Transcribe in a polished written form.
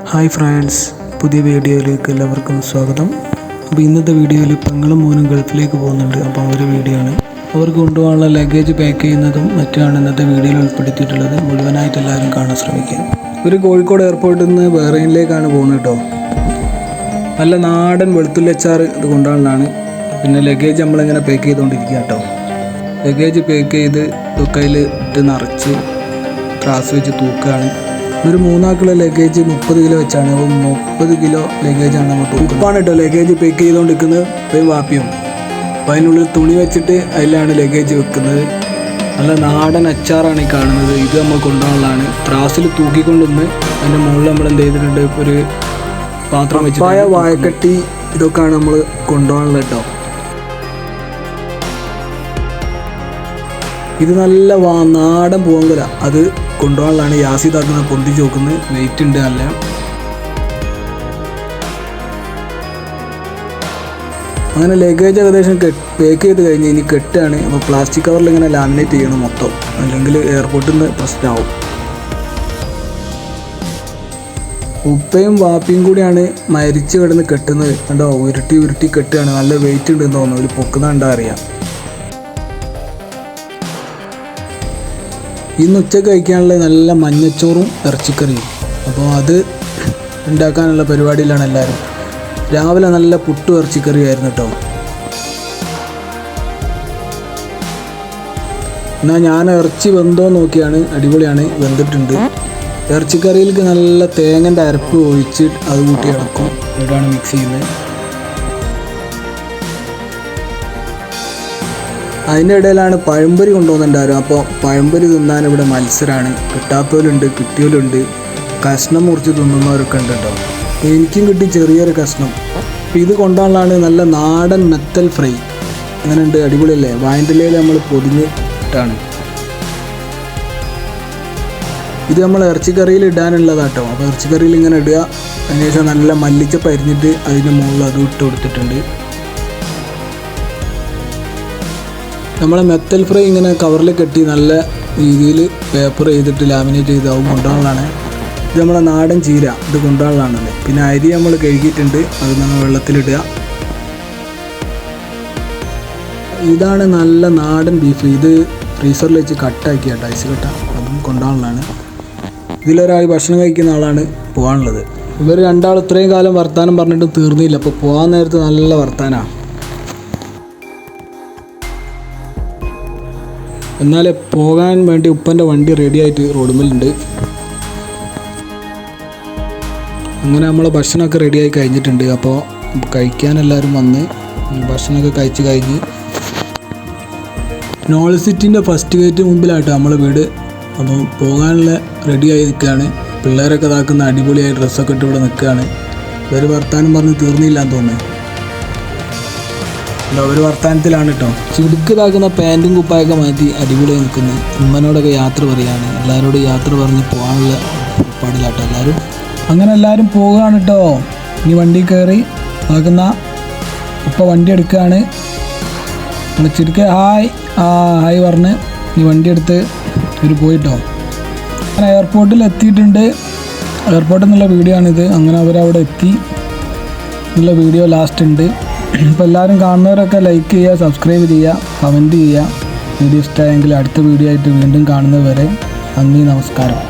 Hi friends, പുതിയ വീഡിയോയിലേക്ക് എല്ലാവർക്കും സ്വാഗതം. അപ്പോൾ ഇന്നത്തെ വീഡിയോയിൽ പെങ്ങളും മോനും ഗൾഫിലേക്ക് പോകുന്നുണ്ട്. അപ്പോൾ അവരുടെ വീഡിയോ ആണ്. അവർക്ക് കൊണ്ടുപോകാനുള്ള ലഗേജ് പാക്ക് ചെയ്യുന്നതും മറ്റുമാണ് ഇന്നത്തെ വീഡിയോയിൽ ഉൾപ്പെടുത്തിയിട്ടുള്ളത്. മുഴുവനായിട്ട് എല്ലാവരും കാണാൻ ശ്രമിക്കുക. ഒരു കോഴിക്കോട് എയർപോർട്ടിൽ നിന്ന് ബഹ്റൈനിലേക്കാണ് പോകുന്നത് കേട്ടോ. നല്ല നാടൻ വെളുത്തുള്ളി അച്ചാർ ഇത് കൊണ്ടുപോകാനുള്ളതാണ്. പിന്നെ ലഗേജ് നമ്മളിങ്ങനെ പാക്ക് ചെയ്തുകൊണ്ടിരിക്കുക കേട്ടോ. ലഗേജ് പാക്ക് ചെയ്ത് കയ്യിൽ ഇട്ട് നിറച്ച് ത്രാസ് വെച്ച് തൂക്കുകയാണ്. ഒരു 3 ആൾക്കുള്ള ലഗേജ് 30 കിലോ വെച്ചാണ്. അപ്പോൾ 30 കിലോ ലഗേജാണ് നമ്മൾ തൂക്കുപ്പാണ് കേട്ടോ. ലഗേജ് പാക്ക് ചെയ്തുകൊണ്ടിരിക്കുന്നത് ഇപ്പം വാപ്പിയും. അപ്പോൾ അതിനുള്ളിൽ തുണി വെച്ചിട്ട് അതിലാണ് ലഗേജ് വെക്കുന്നത്. നല്ല നാടൻ അച്ചാറാണ് ഈ കാണുന്നത്. ഇത് നമ്മൾ കൊണ്ടുപോകാനുള്ളതാണ്. ത്രാസിൽ തൂക്കിക്കൊണ്ടുവന്ന് അതിൻ്റെ മുകളിൽ നമ്മൾ എന്ത് ചെയ്തിട്ടുണ്ട്, ഒരു പാത്രം വെച്ച് വായക്കട്ടി ഇതൊക്കെയാണ് നമ്മൾ കൊണ്ടുപോകാനുള്ളത് കേട്ടോ. ഇത് നല്ല നാടൻ പൂവങ്കല, അത് കൊണ്ടുപോകാനുള്ളതാണ്. യാസിതാക്കുന്ന പൊന്തിച്ച് നോക്കുന്നത് വെയിറ്റ് ഉണ്ട് നല്ല. അങ്ങനെ ലഗേജ് ഏകദേശം പാക്ക് ചെയ്ത് കഴിഞ്ഞ് ഇനി കെട്ടാണ്. അപ്പോൾ പ്ലാസ്റ്റിക് കവറിൽ ഇങ്ങനെ ലാമിനേറ്റ് ചെയ്യണം മൊത്തം, അല്ലെങ്കിൽ എയർപോർട്ടിൽ നിന്ന് പ്രശ്നമാവും. ഉപ്പയും വാപ്പിയും കൂടിയാണ് മരിച്ച് കിടന്ന് കെട്ടുന്നത് കണ്ടോ. ഉരുട്ടി കെട്ടുകയാണ്. നല്ല വെയിറ്റ് ഉണ്ടെന്ന് തോന്നുന്നു. ഒരു പൊക്കുന്ന കണ്ടാൽ അറിയാം. ഇന്ന് ഉച്ചയ്ക്ക് കഴിക്കാനുള്ള നല്ല മഞ്ഞച്ചോറും ഇറച്ചിക്കറിയും. അപ്പോൾ അത് ഉണ്ടാക്കാനുള്ള പരിപാടിയിലാണ് എല്ലാവരും. രാവിലെ നല്ല പുട്ടും ഇറച്ചിക്കറിയായിരുന്നു കേട്ടോ. എന്നാൽ ഞാൻ ഇറച്ചി വെന്തോ നോക്കിയാണ്. അടിപൊളിയാണ്, വെന്തിട്ടുണ്ട്. ഇറച്ചിക്കറിയിലേക്ക് നല്ല തേങ്ങൻ്റെ അരപ്പ് ഒഴിച്ച് അത് കൂട്ടി ഇളക്കും. എന്നിട്ടാണ് മിക്സ് ചെയ്യുന്നത്. അതിൻ്റെ ഇടയിലാണ് പഴംപൊരി കൊണ്ടുപോകുന്നുണ്ടായിരുന്നു. അപ്പോൾ പഴംപൊരി തിന്നാൻ ഇവിടെ മത്സരമാണ്. കിട്ടാത്തവരുണ്ട്, കിട്ടിയവരുണ്ട്. കഷ്ണം മുറിച്ച് തിന്നുന്നവരൊക്കെ ഉണ്ട് കേട്ടോ. എനിക്കും കിട്ടി ചെറിയൊരു കഷ്ണം. അപ്പോൾ ഇത് കൊണ്ടുപോകാനുള്ളതാണ്. നല്ല നാടൻ മെത്തൽ ഫ്രൈ. അങ്ങനെ ഉണ്ട്, അടിപൊളിയല്ലേ. വായൻ്റെ ഇലയിൽ നമ്മൾ പൊതിഞ്ഞ് ഇട്ടാണ്. ഇത് നമ്മൾ ഇറച്ചിക്കറിയിൽ ഇടാനുള്ളതാട്ടോ. അപ്പോൾ ഇറച്ചിക്കറിയിൽ ഇങ്ങനെ ഇടുക. അതിനുശേഷം നല്ല മല്ലിച്ചപ്പ് അരിഞ്ഞിട്ട് അതിൻ്റെ മുകളിൽ അതും ഇട്ട് കൊടുത്തിട്ടുണ്ട്. നമ്മളെ മെത്തൽ ഫ്രൈ ഇങ്ങനെ കവറിൽ കെട്ടി നല്ല രീതിയിൽ പേപ്പർ ചെയ്തിട്ട് ലാമിനേറ്റ് ചെയ്താവും കൊണ്ടുപോകാനുള്ളതാണ്. ഇത് നമ്മളെ നാടൻ ചീര, ഇത് കൊണ്ടുപോകാനുള്ളതാണല്ലേ. പിന്നെ അരി നമ്മൾ കഴുകിയിട്ടുണ്ട്, അത് നമ്മൾ വെള്ളത്തിലിടുക. ഇതാണ് നല്ല നാടൻ ബീഫ്. ഇത് ഫ്രീസറിൽ വെച്ച് കട്ടാക്കി കേട്ടോ, ഐസ് കട്ട. അതും കൊണ്ടുപോകാനുള്ളതാണ്. ഇതിലൊരാൾ ഭക്ഷണം കഴിക്കുന്ന ആളാണ് പോകാനുള്ളത്. ഇവർ രണ്ടാൾ ഇത്രയും കാലം വർത്താനം പറഞ്ഞിട്ടും തീർന്നില്ല. അപ്പോൾ പോകാൻ നേരത്ത് നല്ല വർത്താനമാണ്. എന്നാൽ പോകാൻ വേണ്ടി ഉപ്പൻ്റെ വണ്ടി റെഡി ആയിട്ട് റോഡുമ്മലുണ്ട്. അങ്ങനെ നമ്മൾ ഭക്ഷണമൊക്കെ റെഡിയായി കഴിഞ്ഞിട്ടുണ്ട്. അപ്പോൾ കഴിക്കാൻ എല്ലാവരും വന്ന് ഭക്ഷണമൊക്കെ കഴിച്ച് കഴിഞ്ഞ് നോൾ സിറ്റിൻ്റെ ഫസ്റ്റ് ഗേറ്റ് മുമ്പിലായിട്ട് നമ്മളെ വീട്. അപ്പോൾ പോകാനുള്ള റെഡിയായി നിൽക്കുകയാണ്. പിള്ളേരൊക്കെ ഇതാക്കുന്ന അടിപൊളിയായി ഡ്രസ്സൊക്കെ ഇട്ട് ഇവിടെ നിൽക്കുകയാണ്. ഇവർ വർത്താനം പറഞ്ഞ് തീർന്നില്ലാന്ന് തോന്നുന്നു. അവർ വർത്താനത്തിലാണ് കേട്ടോ. ചുടുക്കിതാക്കുന്ന പാൻറ്റും കുപ്പായൊക്കെ മാറ്റി അടിപൊളിയായി നിൽക്കുന്നത്. ഉമ്മനോടൊക്കെ യാത്ര പറയാണ്. എല്ലാവരോടും യാത്ര പറഞ്ഞ് പോകാനുള്ള പാടില്ലാട്ടോ എല്ലാവരും. അങ്ങനെ എല്ലാവരും പോവുകയാണ് കേട്ടോ. ഇനി വണ്ടി കയറി ആക്കുന്ന ഉപ്പ വണ്ടി എടുക്കുകയാണ്. നമ്മൾ ചുരുക്കെ ഹായ് പറഞ്ഞ് ഇനി വണ്ടി എടുത്ത് ഇവർ പോയിട്ടോ. അങ്ങനെ എയർപോർട്ടിൽ എത്തിയിട്ടുണ്ട്. എയർപോർട്ടിൽ നിന്നുള്ള വീഡിയോ ആണിത്. അങ്ങനെ അവരവിടെ എത്തി എന്നുള്ള വീഡിയോ ലാസ്റ്റ് ഉണ്ട്. അപ്പോൾ എല്ലാവരും കാണുന്നവരൊക്കെ ലൈക്ക് ചെയ്യുക, സബ്സ്ക്രൈബ് ചെയ്യുക, കമൻറ്റ് ചെയ്യുക. വീഡിയോ ഇഷ്ടമായെങ്കിൽ അടുത്ത വീഡിയോ ആയിട്ട് വീണ്ടും കാണുന്നത് വരെ നന്ദി, നമസ്കാരം.